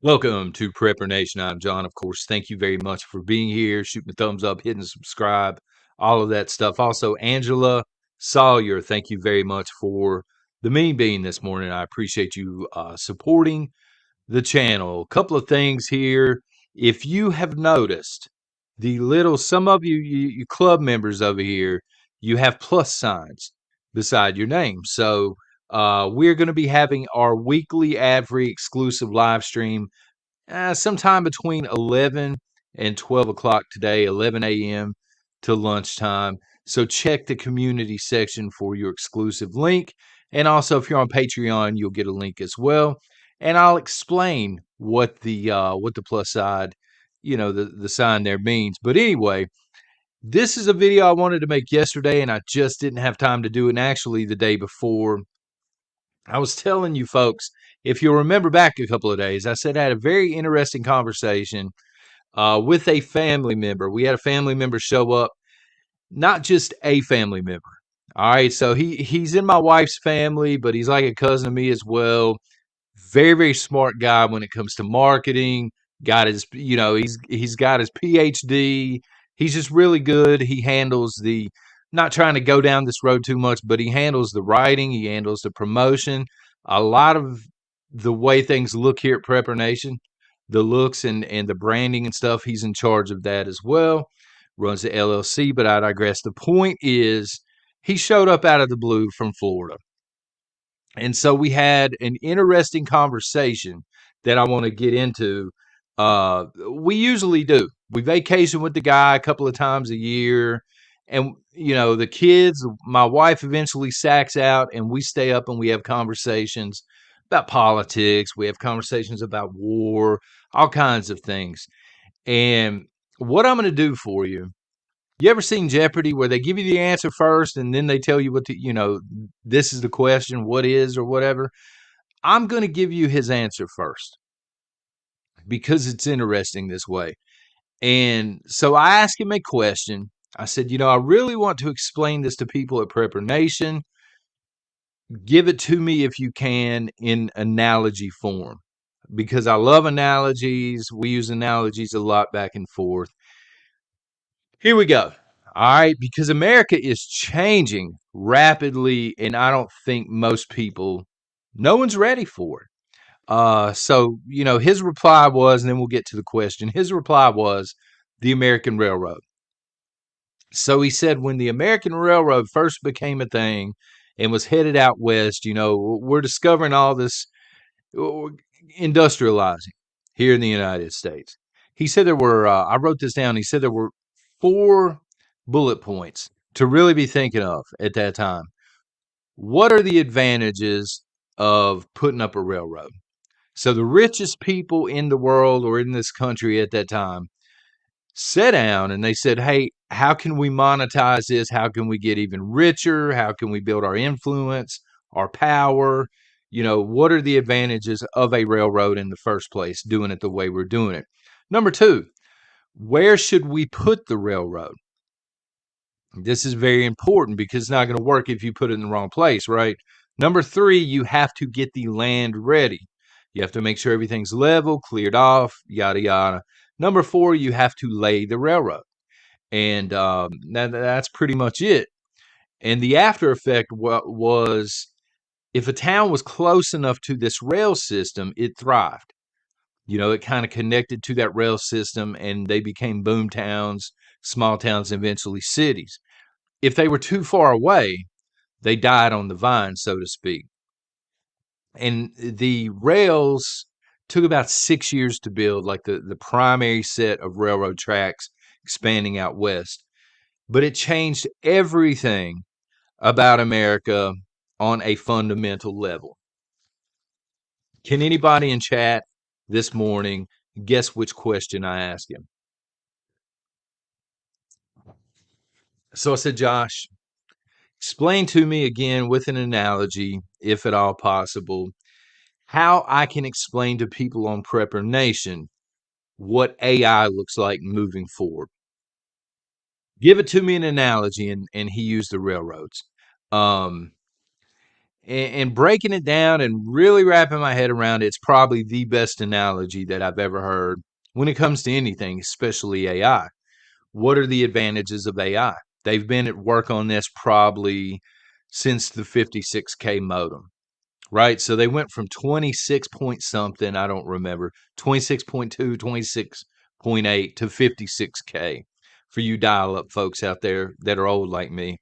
Welcome to Prepper Nation. I'm John, of course. Thank you very much for being here, shooting a thumbs up, hitting subscribe, all of that stuff. Also, Angela Sawyer, thank you very much for the mean bean this morning. I appreciate you supporting the channel. A couple of things here. If you have noticed, some of you club members over here, you have plus signs beside your name. So we're going to be having our weekly ad-free exclusive live stream sometime between 11 and 12 o'clock today, 11 a.m. to lunchtime. So check the community section for your exclusive link. And also, if you're on Patreon, you'll get a link as well. And I'll explain what the plus side, the sign there means. But anyway, this is a video I wanted to make yesterday, and I just didn't have time to do it. And actually, the day before, I was telling you folks, if you'll remember back a couple of days, I said I had a very interesting conversation with a family member. We had a family member show up, not just a family member. All right, so he's in my wife's family, but he's like a cousin of me as well. Very, very smart guy when it comes to marketing. Got his, he's got his PhD. He's just really good. He handles not trying to go down this road too much, but he handles the writing. He handles the promotion. A lot of the way things look here at Prepper Nation, the looks and the branding and stuff, he's in charge of that as well. Runs the LLC, but I digress. The point is, he showed up out of the blue from Florida. And so we had an interesting conversation that I want to get into. We usually do. We vacation with the guy a couple of times a year. And, the kids, my wife eventually sacks out, and we stay up and we have conversations about politics. We have conversations about war, all kinds of things. And what I'm going to do for you ever seen Jeopardy where they give you the answer first and then they tell you this is the question, what is or whatever? I'm going to give you his answer first because it's interesting this way. And so I asked him a question. I said, I really want to explain this to people at Prepper Nation. Give it to me if you can in analogy form because I love analogies. We use analogies a lot back and forth. Here we go. All right, because America is changing rapidly, and I don't think most people, no one's ready for it. So, his reply was, and then we'll get to the question. His reply was the American Railroad. So he said when the American Railroad first became a thing and was headed out west, we're discovering all this industrializing here in the United States. He said there were, I wrote this down, he said there were 4 bullet points to really be thinking of at that time. What are the advantages of putting up a railroad? So the richest people in the world or in this country at that time sat down and they said, hey, how can we monetize this? How can we get even richer? How can we build our influence, our power? What are the advantages of a railroad in the first place, doing it the way we're doing it? Number 2, where should we put the railroad? This is very important because it's not going to work if you put it in the wrong place, right? Number 3, you have to get the land ready. You have to make sure everything's level, cleared off, yada, yada. Number 4, you have to lay the railroad. And that's pretty much it. And the after effect was if a town was close enough to this rail system, it thrived. It kind of connected to that rail system and they became boom towns, small towns, eventually cities. If they were too far away, they died on the vine, so to speak. And the rails took about 6 years to build, like the primary set of railroad tracks expanding out west. But it changed everything about America on a fundamental level. Can anybody in chat this morning guess which question I asked him? So I said, Josh, explain to me again with an analogy, if at all possible, how I can explain to people on Prepper Nation what AI looks like moving forward. Give it to me an analogy, and he used the railroads. And breaking it down and really wrapping my head around it, it's probably the best analogy that I've ever heard when it comes to anything, especially AI. What are the advantages of AI? They've been at work on this probably since the 56K modem, right? So they went from 26 point something, I don't remember, 26.2, 26.8 to 56K for you dial up folks out there that are old like me.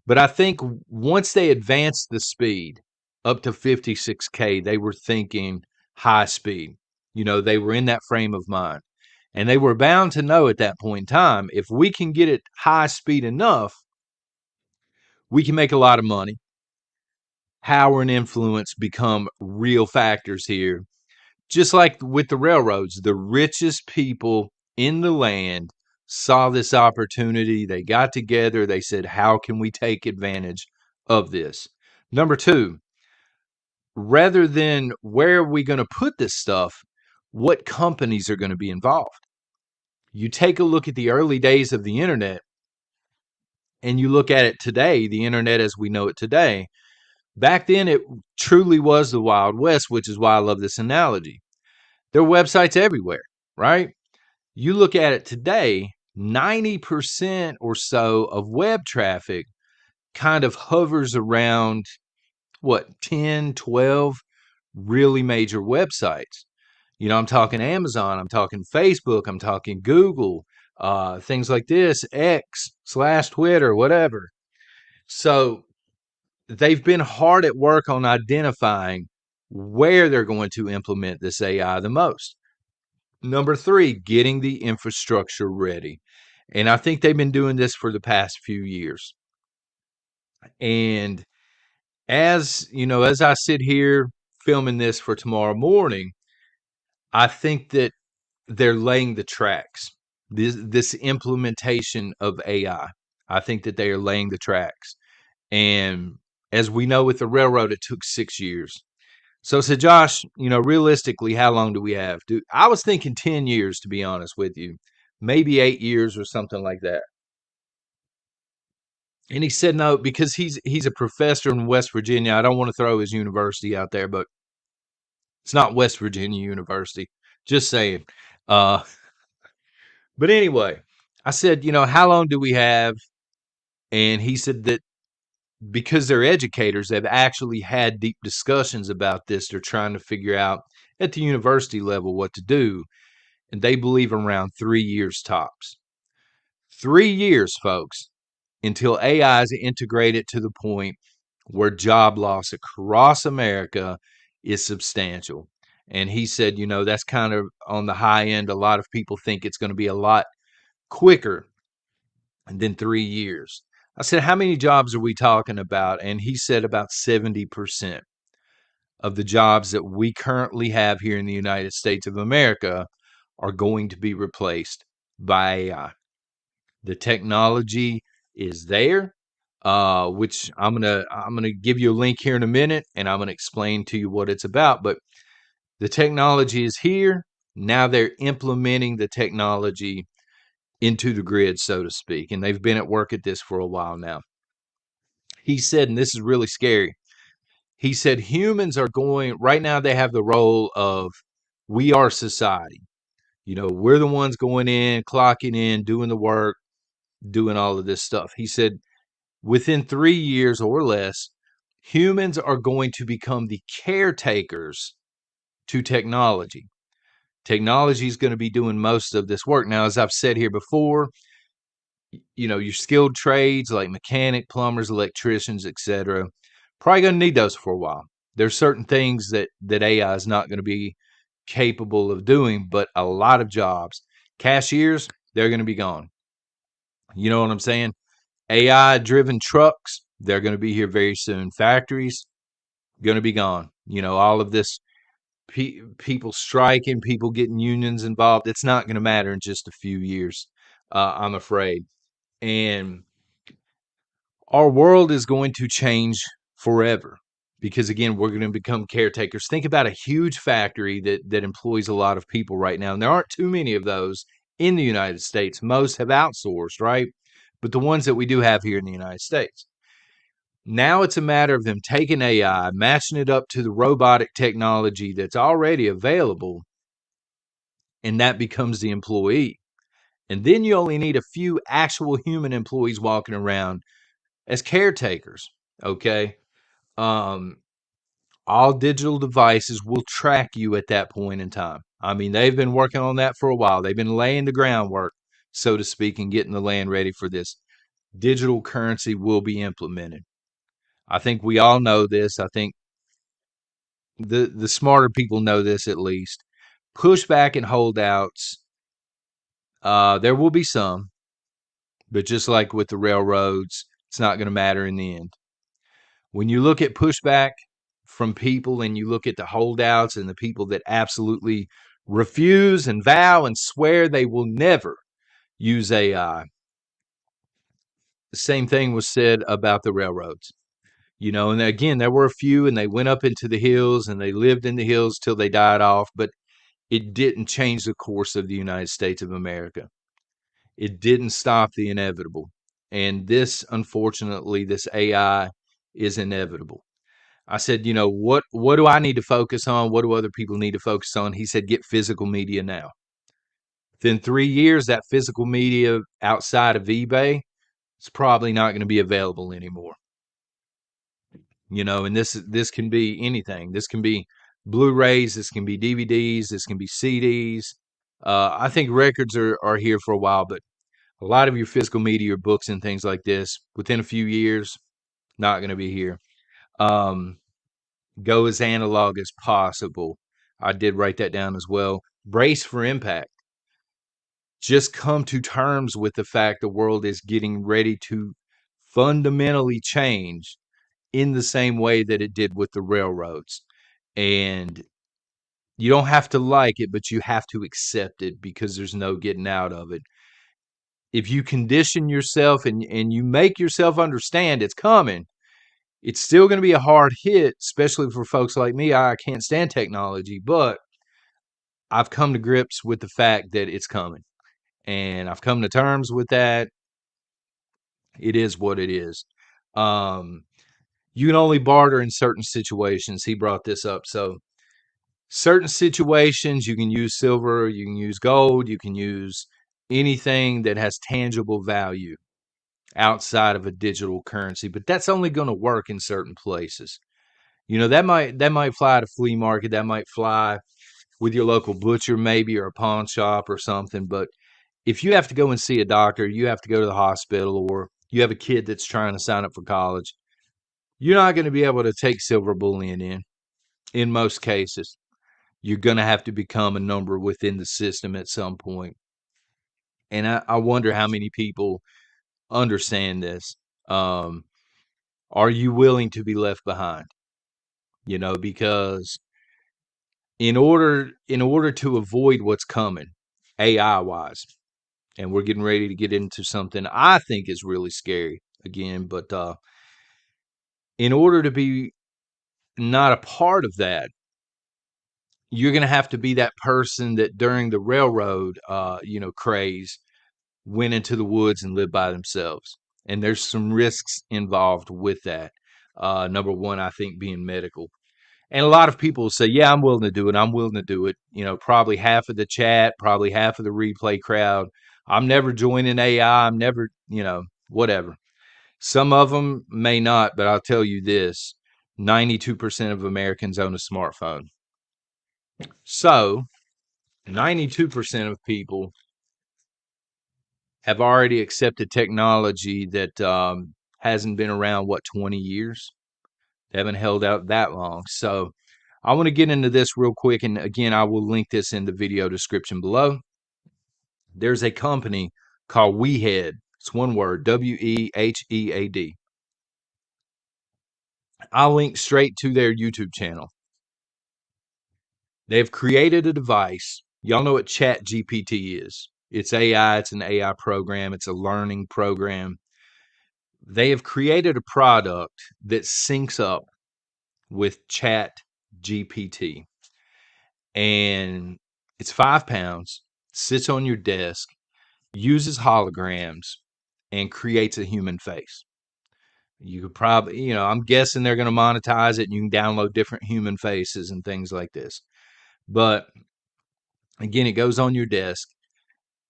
But I think once they advanced the speed up to 56K, they were thinking high speed. They were in that frame of mind. And they were bound to know at that point in time, if we can get it high speed enough, we can make a lot of money. Power and influence become real factors here. Just like with the railroads, the richest people in the land saw this opportunity. They got together. They said, how can we take advantage of this? Number two, rather than where are we going to put this stuff, what companies are going to be involved? You take a look at the early days of the internet and you look at it today, the internet as we know it today. Back then, it truly was the Wild West, which is why I love this analogy. There are websites everywhere, right? You look at it today, 90% or so of web traffic kind of hovers around 10, 12 really major websites. I'm talking Amazon, I'm talking Facebook, I'm talking Google, things like this, X/Twitter, whatever. So they've been hard at work on identifying where they're going to implement this AI the most. Number three, getting the infrastructure ready. And I think they've been doing this for the past few years. And as I sit here filming this for tomorrow morning, I think that they're laying the tracks. This implementation of AI, I think that they are laying the tracks. And as we know with the railroad, it took 6 years. So Josh, realistically, how long do we have? I was thinking 10 years, to be honest with you, maybe 8 years or something like that. And he said no, because he's a professor in West Virginia. I don't want to throw his university out there, but it's not West Virginia University. Just saying. Uh, but anyway, I said, how long do we have? And he said that because they're educators, they've actually had deep discussions about this. They're trying to figure out at the university level what to do. And they believe around 3 years tops. 3 years, folks, until AI is integrated to the point where job loss across America is substantial. And he said, that's kind of on the high end. A lot of people think it's going to be a lot quicker than 3 years. I said, how many jobs are we talking about? And he said about 70% of the jobs that we currently have here in the United States of America are going to be replaced by AI. The technology is there, which I'm gonna give you a link here in a minute, and I'm gonna explain to you what it's about. But the technology is here. Now they're implementing the technology into the grid, so to speak, and they've been at work at this for a while now. He said, and this is really scary, he said humans are going, right now they have the role of, we are society. We're the ones going in, clocking in, doing the work, doing all of this stuff. He said, within 3 years or less, humans are going to become the caretakers to technology. Technology is going to be doing most of this work. Now, as I've said here before, your skilled trades like mechanic, plumbers, electricians, etc., probably going to need those for a while. There's certain things that AI is not going to be capable of doing, but a lot of jobs, cashiers, they're going to be gone. You know what I'm saying? AI driven trucks, they're going to be here very soon. Factories, going to be gone. All of this people striking, people getting unions involved, it's not going to matter in just a few years, I'm afraid. And our world is going to change forever because, again, we're going to become caretakers. Think about a huge factory that employs a lot of people right now. And there aren't too many of those in the United States. Most have outsourced, right? But the ones that we do have here in the United States, Now it's a matter of them taking AI, matching it up to the robotic technology that's already available, and that becomes the employee. And then you only need a few actual human employees walking around as caretakers. Okay. Um, all digital devices will track you at that point in time. I mean, they've been working on that for a while. They've been laying the groundwork, so to speak, and getting the land ready for this. Digital currency will be implemented. I think we all know this. I think the smarter people know this at least. Pushback and holdouts, there will be some, but just like with the railroads, it's not going to matter in the end. When you look at pushback from people and you look at the holdouts and the people that absolutely refuse and vow and swear they will never use AI, the same thing was said about the railroads. And again, there were a few and they went up into the hills and they lived in the hills till they died off, but it didn't change the course of the United States of America. It didn't stop the inevitable. And this, unfortunately, this AI is inevitable. I said, what do I need to focus on? What do other people need to focus on? He said, get physical media now. Within 3 years, that physical media outside of eBay is probably not going to be available anymore. And this can be anything. This can be Blu-rays, this can be DVDs, this can be CDs. I think records are here for a while, but a lot of your physical media, your books and things like this, within a few years, not going to be here. Go as analog as possible. I did write that down as well. Brace for impact. Just come to terms with the fact the world is getting ready to fundamentally change in the same way that it did with the railroads. And you don't have to like it, but you have to accept it because there's no getting out of it. If you condition yourself and you make yourself understand it's coming, it's still going to be a hard hit, especially for folks like me. I can't stand technology, but I've come to grips with the fact that it's coming. And I've come to terms with that. It is what it is. You can only barter in certain situations. He brought this up. So certain situations, you can use silver, you can use gold, you can use anything that has tangible value outside of a digital currency, but that's only going to work in certain places. That might fly at a flea market, that might fly with your local butcher maybe, or a pawn shop or something. But if you have to go and see a doctor, you have to go to the hospital, or you have a kid that's trying to sign up for college, you're not going to be able to take silver bullion in most cases. You're going to have to become a number within the system at some point. And I wonder how many people understand this. Are you willing to be left behind? Because in order to avoid what's coming, AI wise, and we're getting ready to get into something I think is really scary again, but in order to be not a part of that, you're going to have to be that person that during the railroad, craze went into the woods and lived by themselves. And there's some risks involved with that. Number one, I think being medical. And a lot of people say, yeah, I'm willing to do it. I'm willing to do it. Probably half of the chat, probably half of the replay crowd. I'm never joining AI. I'm never, whatever. Some of them may not, but I'll tell you this, 92% of Americans own a smartphone. So 92% of people have already accepted technology that hasn't been around, 20 years? They haven't held out that long. So I want to get into this real quick. And again, I will link this in the video description below. There's a company called Wead. It's one word, WEHEAD. I'll link straight to their YouTube channel. They've created a device. Y'all know what Chat GPT is. It's AI. It's an AI program. It's a learning program. They have created a product that syncs up with Chat GPT. And it's 5 pounds, sits on your desk, uses holograms, and creates a human face. You could probably, I'm guessing they're going to monetize it and you can download different human faces and things like this. But again, it goes on your desk.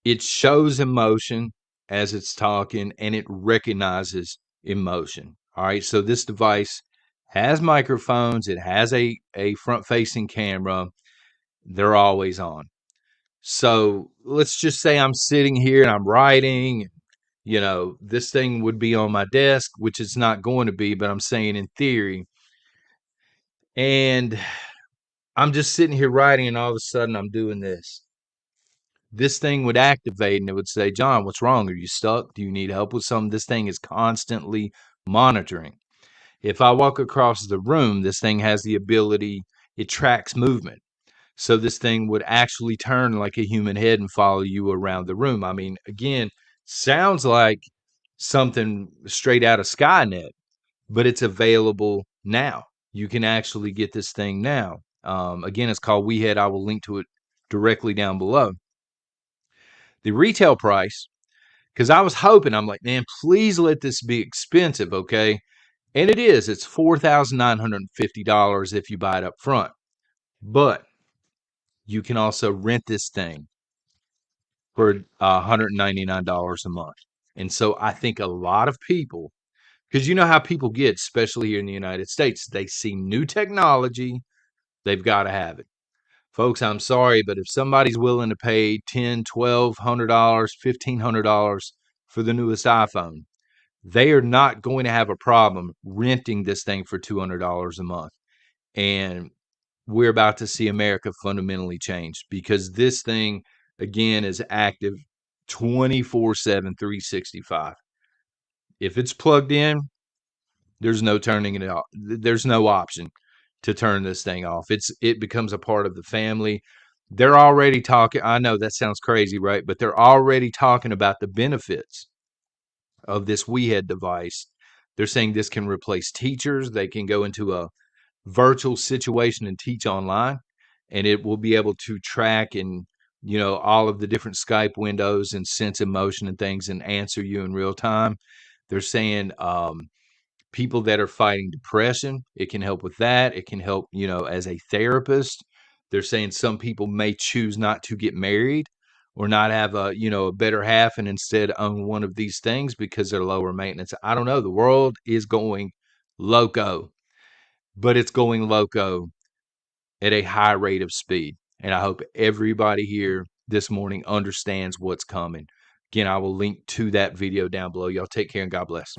It shows emotion as it's talking and it recognizes emotion. All right. So this device has microphones, it has a front facing camera. They're always on. So let's just say I'm sitting here and I'm writing. This thing would be on my desk, which it's not going to be, but I'm saying in theory. And I'm just sitting here writing, and all of a sudden I'm doing this. This thing would activate and it would say, John, what's wrong? Are you stuck? Do you need help with something? This thing is constantly monitoring. If I walk across the room, this thing has the ability, it tracks movement. So this thing would actually turn like a human head and follow you around the room. I mean, again, sounds like something straight out of Skynet, but it's available now. You can actually get this thing now. Again, it's called Wead. I will link to it directly down below. The retail price, because I was hoping, I'm like, man, please let this be expensive, okay? And it is. It's $4,950 if you buy it up front. But you can also rent this thing for $199 a month. And so I think a lot of people, because you know how people get, especially here in the United States, they see new technology, they've got to have it. Folks, I'm sorry, but if somebody's willing to pay $1,000, $1,200, $1,500 for the newest iPhone, they are not going to have a problem renting this thing for $200 a month. And we're about to see America fundamentally change because this thing, again, is active 24/7, 365. If it's plugged in, there's no turning it off. There's no option to turn this thing off. It becomes a part of the family. They're already talking. I know that sounds crazy, right? But they're already talking about the benefits of this Wead device. They're saying this can replace teachers. They can go into a virtual situation and teach online, and it will be able to track and all of the different Skype windows and sense emotion and things and answer you in real time. They're saying people that are fighting depression, it can help with that. It can help, as a therapist. They're saying some people may choose not to get married or not have a better half and instead own one of these things because they're lower maintenance. I don't know. The world is going loco, but it's going loco at a high rate of speed. And I hope everybody here this morning understands what's coming. Again, I will link to that video down below. Y'all take care and God bless.